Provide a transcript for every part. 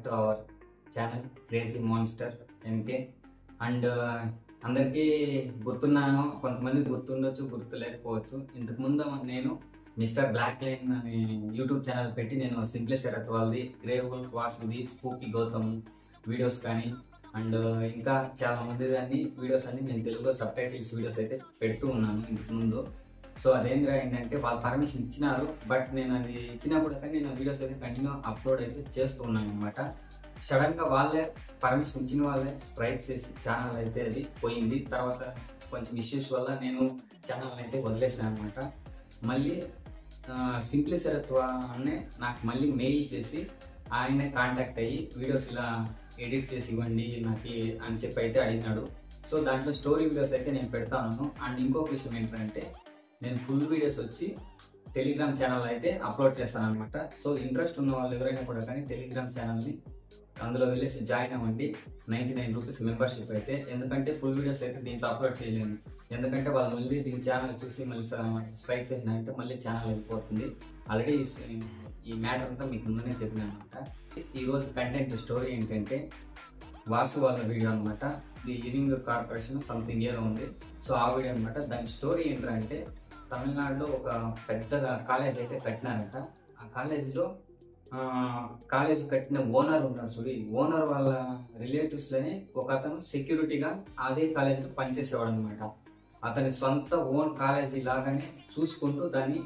To our channel crazy monster MK. And అందరికీ గుర్తున్నాను, కొంతమంది గుర్తుండొచ్చు, గుర్తు లేకపోవచ్చు. ఇంతకుముందు నేను మిస్టర్ బ్లాక్ లైన్ అనే యూట్యూబ్ ఛానల్ పెట్టి నేను సింప్లీ శరత్ వాళ్ళది, గ్రే వుల్ఫ్ వాసుది, స్పూకీ గౌతమ్ వీడియోస్ కానీ అండ్ ఇంకా చాలా మంది దాన్ని వీడియోస్ అన్ని నేను తెలుగులో సబ్ టైటిల్స్ వీడియోస్ అయితే పెడుతూ ఉన్నాను ఇంతకుముందు. సో అదేంద్రా ఏంటంటే వాళ్ళు పర్మిషన్ ఇచ్చినారు, బట్ నేను అది ఇచ్చినా కూడా కానీ నేను వీడియోస్ అయితే కంటిన్యూ అప్లోడ్ అయితే చేస్తూ ఉన్నాను అనమాట. సడన్గా వాళ్ళే పర్మిషన్ ఇచ్చిన వాళ్ళే స్ట్రైక్ చేసి ఛానల్ అయితే అది పోయింది. తర్వాత కొంచెం ఇష్యూస్ వల్ల నేను ఛానల్ అయితే వదిలేసాను అనమాట. మళ్ళీ సింప్లీ శరత్ అనే నాకు మళ్ళీ మెయిల్ చేసి ఆయనే కాంటాక్ట్ అయ్యి వీడియోస్ ఇలా ఎడిట్ చేసి ఇవ్వండి నాకు అని చెప్పి అయితే అడిగినాడు. సో దాంట్లో స్టోరీ వీడియోస్ అయితే నేను పెడతాను. అండ్ ఇంకొక విషయం ఏంటంటే నేను ఫుల్ వీడియోస్ వచ్చి టెలిగ్రామ్ ఛానల్ అయితే అప్లోడ్ చేస్తాను అనమాట. సో ఇంట్రెస్ట్ ఉన్న వాళ్ళు ఎవరైనా కూడా కానీ టెలిగ్రామ్ ఛానల్ని అందులో వెళ్ళేసి జాయిన్ అవ్వండి. 99 రూపీస్ మెంబర్షిప్ అయితే. ఎందుకంటే ఫుల్ వీడియోస్ అయితే దీంట్లో అప్లోడ్ చేయలేము, ఎందుకంటే వాళ్ళు మళ్ళీ దీని ఛానల్ చూసి మళ్ళీ స్ట్రైక్ చేసినారంటే మళ్ళీ ఛానల్ వెళ్ళిపోతుంది. ఆల్రెడీ ఈ మ్యాటర్ అంతా మీకు ముందునే చెప్పిన అనమాట. ఈరోజు కంటెంట్ స్టోరీ ఏంటంటే వాసు వాళ్ళ వీడియో అనమాట. ది లివింగ్ కార్పొరేషన్ సంథింగ్ ఏదో ఉంది. సో ఆ వీడియో అనమాట. దాని స్టోరీ ఏంటంటే తమిళనాడులో ఒక పెద్ద కాలేజ్ అయితే కట్టినారంట. ఆ కాలేజ్ కట్టిన ఓనర్ ఉన్నారు చూడు, ఓనర్ వాళ్ళ రిలేటివ్స్లోనే ఒక అతను సెక్యూరిటీగా అదే కాలేజీలో పనిచేసేవాడు అనమాట. అతని సొంత ఓన్ కాలేజీ లాగానే చూసుకుంటూ దాన్ని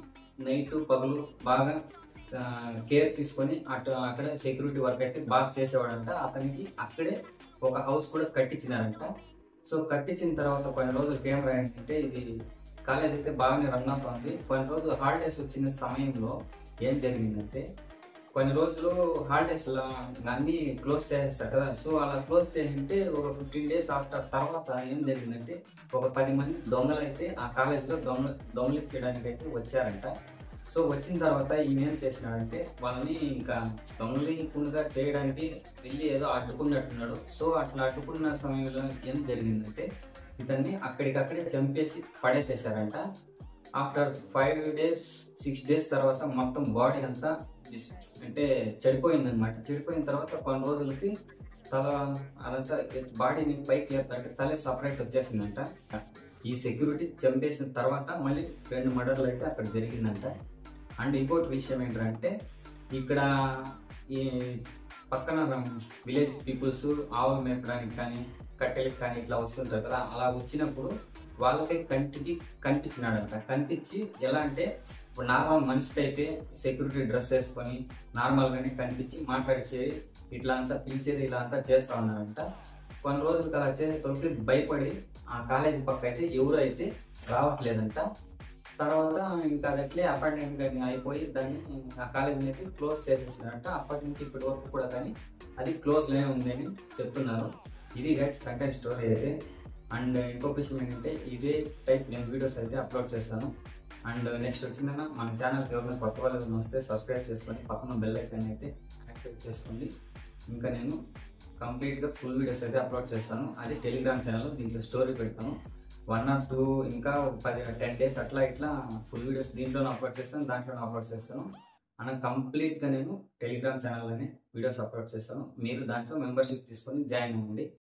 నైట్ పగలు బాగా కేర్ తీసుకొని అక్కడ సెక్యూరిటీ వర్క్ అయితే బాగా చేసేవాడంట. అతనికి అక్కడే ఒక హౌస్ కూడా కట్టించినారంట. సో కట్టించిన తర్వాత కొన్ని రోజులు కెమెరా ఏంటంటే ఇది కాలేజ్ అయితే బాగానే రన్ అవుతుంది. కొన్ని రోజులు హాలిడేస్ వచ్చిన సమయంలో ఏం జరిగిందంటే కొన్ని రోజులు హాలిడేస్ అన్నీ క్లోజ్ చేసేస్తారు కదా. సో అలా క్లోజ్ చేసింటే ఒక 15 డేస్ ఆఫ్టర్ తర్వాత ఏం జరిగిందంటే ఒక 10 మంది దొంగలు అయితే ఆ కాలేజీలో దొంగలించడానికి అయితే వచ్చారంట. సో వచ్చిన తర్వాత ఈయన ఏం చేసినాడంటే వాళ్ళని ఇంకా దొంగలింపుగా చేయడానికి వెళ్ళి ఏదో అడ్డుకున్నట్టున్నాడు. సో అట్లా అడ్డుకున్న సమయంలో ఏం జరిగిందంటే ఇతన్ని అక్కడికక్కడే చంపేసి పడేసేసారంట. ఆఫ్టర్ 5 డేస్ 6 డేస్ తర్వాత మొత్తం బాడీ అంతా అంటే చెడిపోయిందనమాట. చెడిపోయిన తర్వాత కొన్ని రోజులకి తల అదంతా బాడీని పైకి లేపుతుంటే తల సపరేట్ వచ్చేసిందంట. ఈ సెక్యూరిటీ చంపేసిన తర్వాత మళ్ళీ 2 మర్డర్లు అయితే అక్కడ జరిగిందంట. అండ్ ఇంకోటి విషయం ఏంటంటే ఇక్కడ ఈ పక్కన విలేజ్ పీపుల్స్ ఆవులు మేపడానికి కానీ కట్టెలకి కానీ ఇట్లా వస్తుంటారు కదా. అలా వచ్చినప్పుడు వాళ్ళకి కంటికి కనిపించినాడంట. కనిపించి ఎలా అంటే ఇప్పుడు నార్మల్ మనిషి అయితే సెక్యూరిటీ డ్రెస్ వేసుకొని నార్మల్గానే కనిపించి మాట్లాడిచేది ఇట్లా అంతా పిలిచేది ఇలా అంతా చేస్తూ ఉన్నాడంట. కొన్ని రోజులకి అలా చేసేటోళ్ళకి భయపడి ఆ కాలేజీ పక్క అయితే ఎవరు అయితే రావట్లేదంట. తర్వాత ఇంకా అది అట్లే అపార్ట్మెంట్ అయిపోయి దాన్ని ఆ కాలేజీని అయితే క్లోజ్ చేసేసినారంట. అప్పటి నుంచి ఇప్పటి వరకు కూడా కానీ అది క్లోజ్లోనే ఉందని చెప్తున్నారు. ఇది గైస్ కంటెంట్ స్టోరీ అయితే. అండ్ ఇంకొక విషయం ఏంటంటే ఇదే టైప్ నేను వీడియోస్ అయితే అప్లోడ్ చేస్తాను. అండ్ నెక్స్ట్ వచ్చిందన్న మన ఛానల్కి ఎవరైనా కొత్త వాళ్ళు వస్తే సబ్స్క్రైబ్ చేసుకొని పక్కన బెల్ ఐకాన్ అయితే యాక్టివేట్ చేసుకోండి. ఇంకా నేను కంప్లీట్గా ఫుల్ వీడియోస్ అయితే అప్లోడ్ చేస్తాను. అది టెలిగ్రామ్ ఛానల్, దీంట్లో స్టోరీ పెడతాను. 1 or 2 ఇంకా 10 డేస్ అట్లా ఇట్లా ఫుల్ వీడియోస్ దీంట్లోనే అప్లోడ్ చేస్తాను, దాంట్లోనే అప్లోడ్ చేస్తాను. అన్న కంప్లీట్గా నేను టెలిగ్రామ్ ఛానల్లోనే వీడియోస్ అప్లోడ్ చేస్తాను. మీరు దాంట్లో మెంబర్షిప్ తీసుకొని జాయిన్ అవ్వండి.